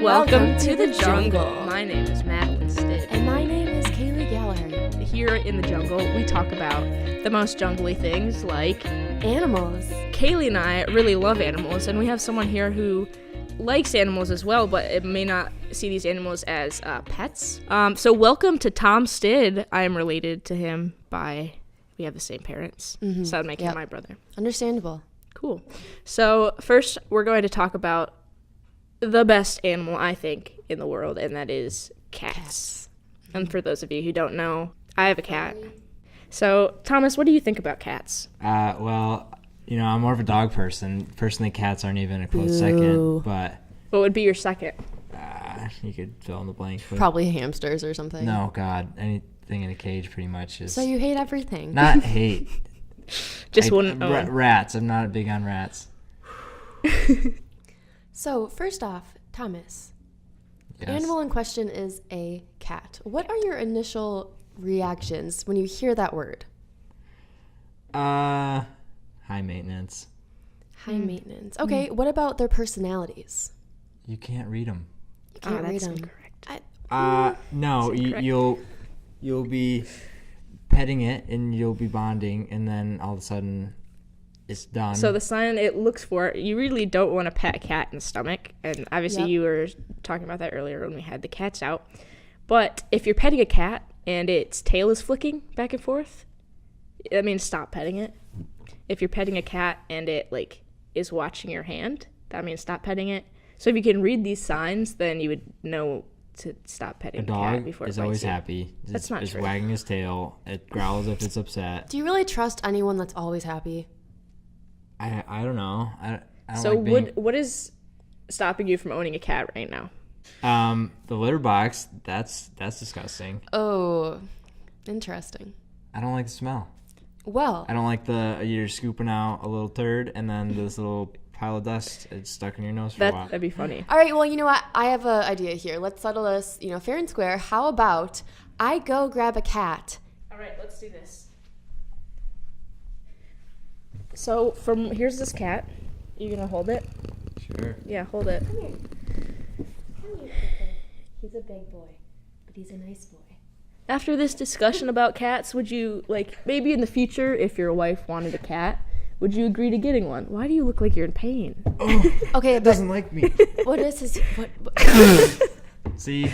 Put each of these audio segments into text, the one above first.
Welcome to the jungle. My name is Madeline Stid. And my name is Kaylie Gallaher. Here in the jungle, we talk about the most jungly things like animals. Kaylie and I really love animals, and we have someone here who likes animals as well, but it may not see these animals as pets. So welcome to Tom Stid. I am related to him we have the same parents, so that would make him my brother. Understandable. Cool. So first, we're going to talk about the best animal, I think, in the world, and that is cats. And for those of you who don't know, I have a cat. So, Thomas, what do you think about cats? Well, I'm more of a dog person. Personally, cats aren't even a close second, but... What would be your second? You could fill in the blank. Probably hamsters or something. No, God. Anything in a cage pretty much is... So you hate everything. Not hate. Just wouldn't own. Rats. I'm not big on rats. So, first off, Thomas, Yes. the animal in question is a cat. What are your initial reactions when you hear that word? High maintenance. High maintenance. Okay, what about their personalities? You can't read them. You can't read that's them. incorrect. No, you'll be petting it and you'll be bonding, and then all of a sudden it's done. So the sign it looks for, you really don't want to pet a cat in the stomach, and obviously you were talking about that earlier when we had the cats out. But if you're petting a cat and its tail is flicking back and forth, that means stop petting it. If you're petting a cat and it is watching your hand, that means stop petting it. So if you can read these signs, then you would know to stop petting a the cat dog before it is bites always you. happy. That's not it's true. wagging his tail. It growls if it's upset. Do you really trust anyone that's always happy? I don't know. I don't So like what is stopping you from owning a cat right now? the litter box, that's disgusting. Oh, interesting. I don't like the smell. Well, I don't like you're scooping out a little turd and then this little pile of dust, it's stuck in your nose for a while. That'd be funny. all right, well, you know what? I have an idea here. Let's settle this, fair and square. How about I go grab a cat? All right, let's do this. So here's this cat. You gonna hold it? Sure. Yeah, hold it. Come here. He's a big boy, but he's a nice boy. After this discussion about cats, would you, maybe in the future, if your wife wanted a cat, would you agree to getting one? Why do you look like you're in pain? Oh, Okay, he but doesn't like me. what is his... What? See?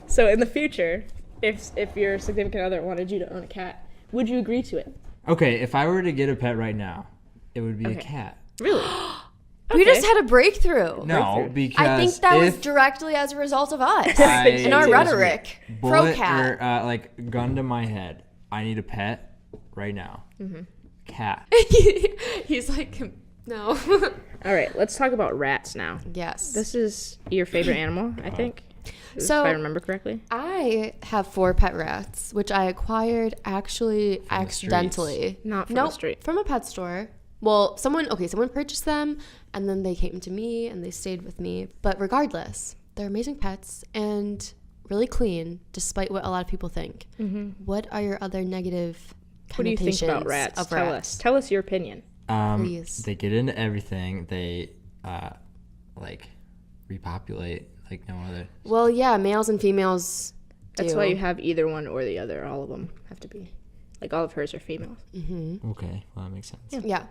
So in the future, if your significant other wanted you to own a cat, would you agree to it? Okay, if I were to get a pet right now, it would be a Okay. cat. Really? We just had a breakthrough. No, because I think that was if directly as a result of us I- and our rhetoric. Pro bullet cat. or gun to my head, I need a pet right now. Mm-hmm. Cat. He's like, no. All right, let's talk about rats now. Yes. This is your favorite animal, I think. So- if I remember correctly. I have 4 pet rats, which I acquired actually From the accidentally. Not from the street. From a pet store. Well, someone purchased them, and then they came to me, and they stayed with me. But regardless, they're amazing pets and really clean, despite what a lot of people think. Mm-hmm. What are your other negative What do you think about rats? Tell us your opinion. Please. They get into everything. They repopulate like no other. Well, yeah, males and females do. That's why you have either one or the other. All of them have to be. All of hers are females. Okay, well that makes sense. Yeah.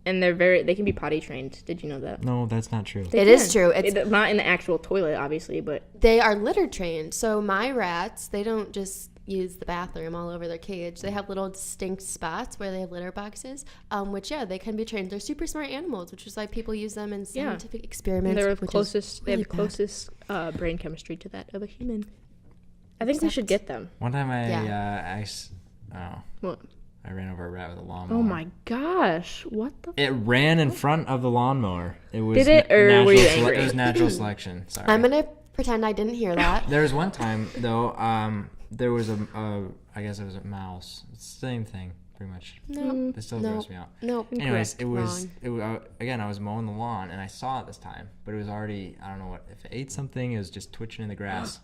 And they can be potty trained. Did you know that? No, that's not true. It is true. It's Not in the actual toilet, obviously, but They are litter trained. So my rats, they don't just use the bathroom all over their cage. They have little distinct spots where they have litter boxes, which, they can be trained. They're super smart animals, which is why people use them in scientific experiments. they're which closest. They have really the closest brain chemistry to that of a human. I think we should get them. One time What? I ran over a rat with a lawnmower. Oh my gosh! What the? It ran in front of the lawnmower. It was Did it, or were you angry? It was natural selection. Sorry. I'm going to pretend I didn't hear that. There was one time though. There was I guess it was a mouse. It's the same thing, pretty much. No. It still No. grossed me out. Nope. Anyways, Wrong. again, I was mowing the lawn and I saw it this time, but it was already, I don't know if it ate something. It was just twitching in the grass.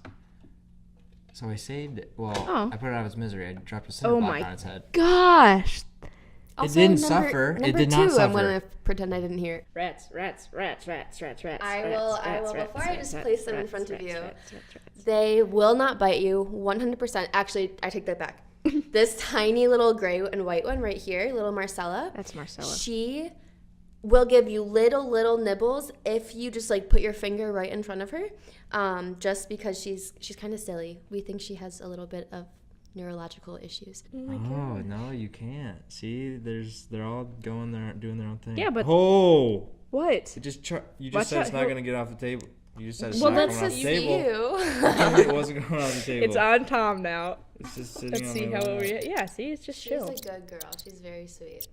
So I saved it. Well, I put it out of its misery. I dropped a cinder block on its head. Gosh! Also, didn't suffer. It Number did two, not I'm suffer. going to pretend I didn't hear it. Rats, rats, rats, rats, rats, rats. I rats, will, rats, before rats, I just rats, place them in rats, front of rats, you, rats, rats. they will not bite you 100%. Actually, I take that back. This tiny little gray and white one right here, little Marcella. That's Marcella. She will give you little nibbles if you just like put your finger right in front of her. Just because she's kind of silly. We think she has a little bit of neurological issues. Oh no, you can't. See, they're all going there, doing their own thing. Yeah, but oh, what? you just Watch said it's out, not he'll- gonna get off the table. You just said it's Well, not that's going off just the table. You. It wasn't going off the table. It's on Tom now. It's just sitting Let's on see my how lap. we. Yeah, see, it's just She's chill. a good girl. She's very sweet.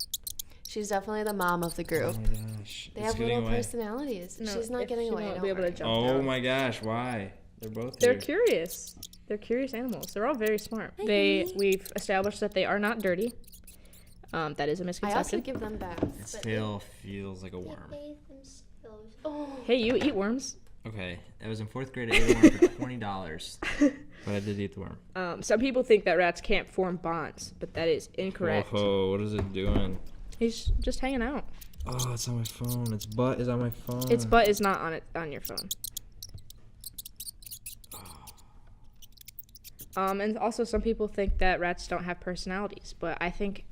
She's definitely the mom of the group. Oh my gosh. They It's have getting little away. personalities. No, She's not if getting she away. won't Don't be able to worry. jump Oh down. my gosh, why? They're both They're here. curious. They're curious animals. They're all very smart. Hi, We've established that they are not dirty. That is a I misconception. also give them baths. Its but tail feels like a worm. Oh. Hey, you eat worms. Okay, I was in 4th grade. I ate a worm for $20, but I did eat the worm. Some people think that rats can't form bonds, but that is incorrect. Whoa, what is it doing? He's just hanging out. Oh, it's on my phone. Its butt is on my phone. Its butt is not on your phone. And also some people think that rats don't have personalities, but I think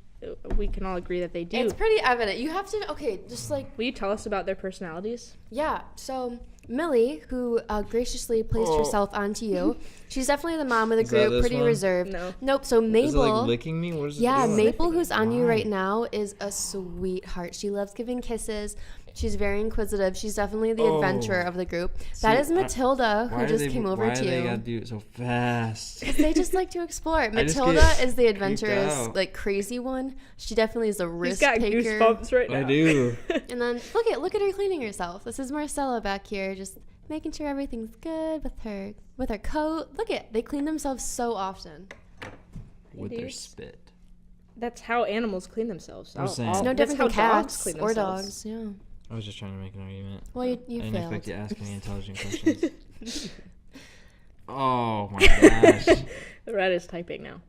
we can all agree that they do. It's pretty evident. You have to, okay, just like, Will you tell us about their personalities? yeah. So Millie, who graciously placed herself onto you, she's definitely the mom of the Is that group, this pretty one? reserved. No. Nope. So Is it Mabel. like licking me? What is it Yeah, doing? Maple, who's on you Why? right now, is a sweetheart. She loves giving kisses. She's very inquisitive. She's definitely the adventurer of the group. That is Matilda, who just came over to Why you. they gotta do it so fast? They just like to explore. I just Matilda get is the creeped adventurous, out. like crazy one. She definitely is a He's risk got taker. goosebumps right now. I do. And then look at her cleaning herself. This is Marcella back here, just making sure everything's good with her coat. Look at, they clean themselves so often. With their dudes. spit. That's how animals clean themselves. I'm saying. It's no that's different than how dogs cats clean or themselves. dogs. Yeah. I was just trying to make an argument. Well, you I didn't failed. expect you to ask any intelligent questions. Oh my gosh. The rat is typing now.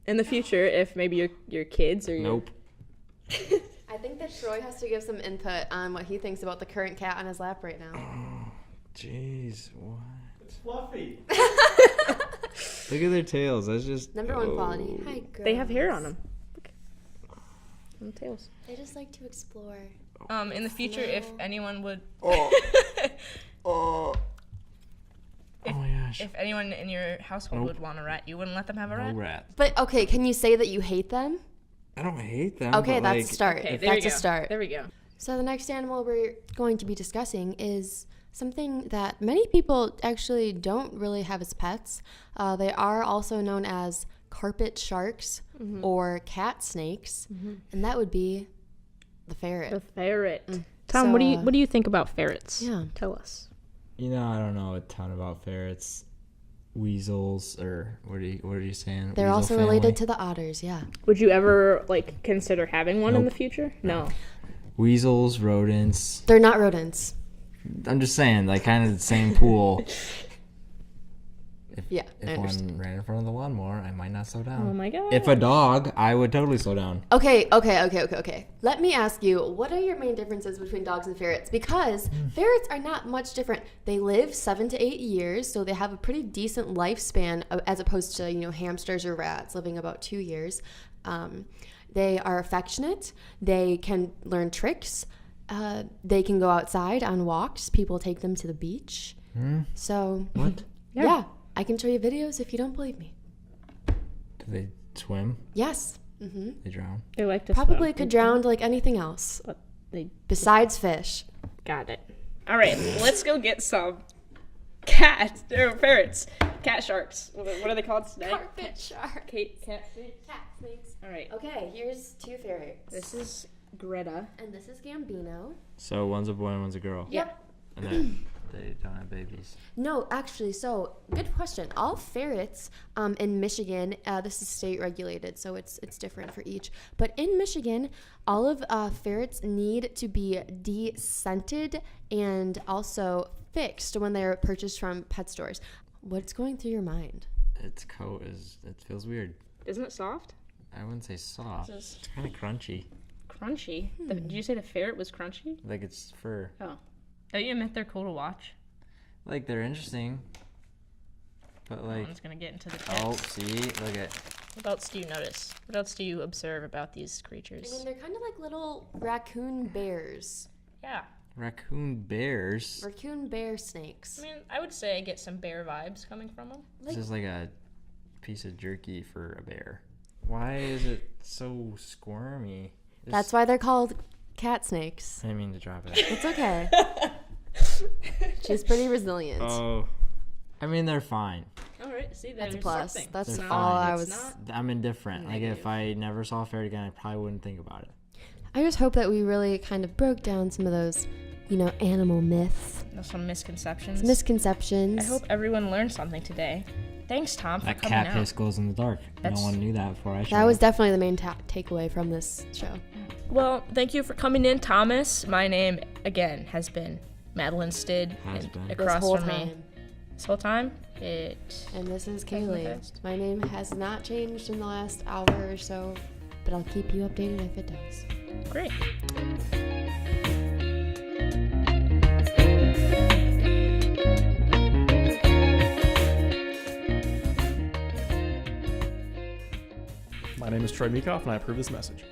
In the future, if maybe your kids or your Nope. I think that Troy has to give some input on what he thinks about the current cat on his lap right now. Oh, jeez. What? It's fluffy. Look at their tails. That's just Number one quality. Hi, girls. they have hair on them. Look. On the tails. They just like to explore. In the future, if anyone would, Oh. Oh. Oh my gosh. if anyone in your household Nope. would want a rat, you wouldn't let them have a No rat. rat. But okay, can you say that you hate them? I don't hate them. Okay, but, that's like, a start. Okay, there That's we a go. start. There we go. So the next animal we're going to be discussing is something that many people actually don't really have as pets. They are also known as carpet sharks or cat snakes, and that would be the ferret. The ferret. Tom, what So, do you think about ferrets? yeah. Tell us. You know, I don't know a ton about ferrets, weasels, or what are you saying? They're Weasel also family? related to the otters, yeah. Would you ever consider having one in the Nope. future? No. Weasels, rodents. They're not rodents. I'm just saying, like, kind of the same pool. Yeah, I If understand. one ran in front of the lawnmower, I might not slow down. Oh my god. If a dog, I would totally slow down. Okay. Let me ask you, what are your main differences between dogs and ferrets? Because ferrets are not much different. They live 7 to 8 years, so they have a pretty decent lifespan as opposed to, hamsters or rats living about 2 years. They are affectionate. They can learn tricks. They can go outside on walks. People take them to the beach. So, What? yeah, I can show you videos if you don't believe me. Do they swim? Yes. Mm-hmm. They drown? They like to Probably swim. could drown like anything else But they besides fish. got it. All right, let's go get some cats or ferrets. Cat sharks. What are they called? Carpet shark. Cat snakes. Cat snakes. All right. Okay, here's 2 ferrets. This is Greta. And this is Gambino. So one's a boy and one's a girl. Yep. And they don't have babies. No, actually, so good question. All ferrets in Michigan, this is state regulated, so it's different for each. But in Michigan, all of ferrets need to be descented and also fixed when they're purchased from pet stores. What's going through your mind? Its coat it feels weird. Isn't it soft? I wouldn't say soft. This is It's kind of crunchy. crunchy. Did you say the ferret was crunchy? Like it's fur. Oh. Don't you admit they're cool to watch? Like they're interesting. But like, One's gonna get into the oh, text. see, look at. What else do you notice? What else do you observe about these I creatures? mean, they're kind of like little raccoon bears. Yeah. Raccoon bears. Raccoon bear snakes. I mean, I would say I get some bear vibes coming from them. This is like a piece of jerky for a bear. Why is it so squirmy? That's why they're called cat snakes. I didn't mean to drop it. It's okay. She's pretty resilient. Oh. I mean, they're fine. All right, see, That's a there's plus. something. That's They're all fine. I It's was. not- I'm indifferent. Like, Negative. if I never saw a ferret again, I probably wouldn't think about it. I just hope that we really kind of broke down some of those, animal myths, There's some misconceptions. misconceptions. I hope everyone learned something today. Thanks, Tom, for That coming cat out. piss glows in the dark. That's- No one knew that before I showed That was up. definitely the main takeaway from this show. Well, thank you for coming in, Thomas. My name, again, has been Madeline Stid. Has and been. This Across whole from me. time. This whole time? It... And this is Hasn't Kaylie. passed. My name has not changed in the last hour or so, but I'll keep you updated if it does. Great. My name is Troy Meekoff, and I approve this message.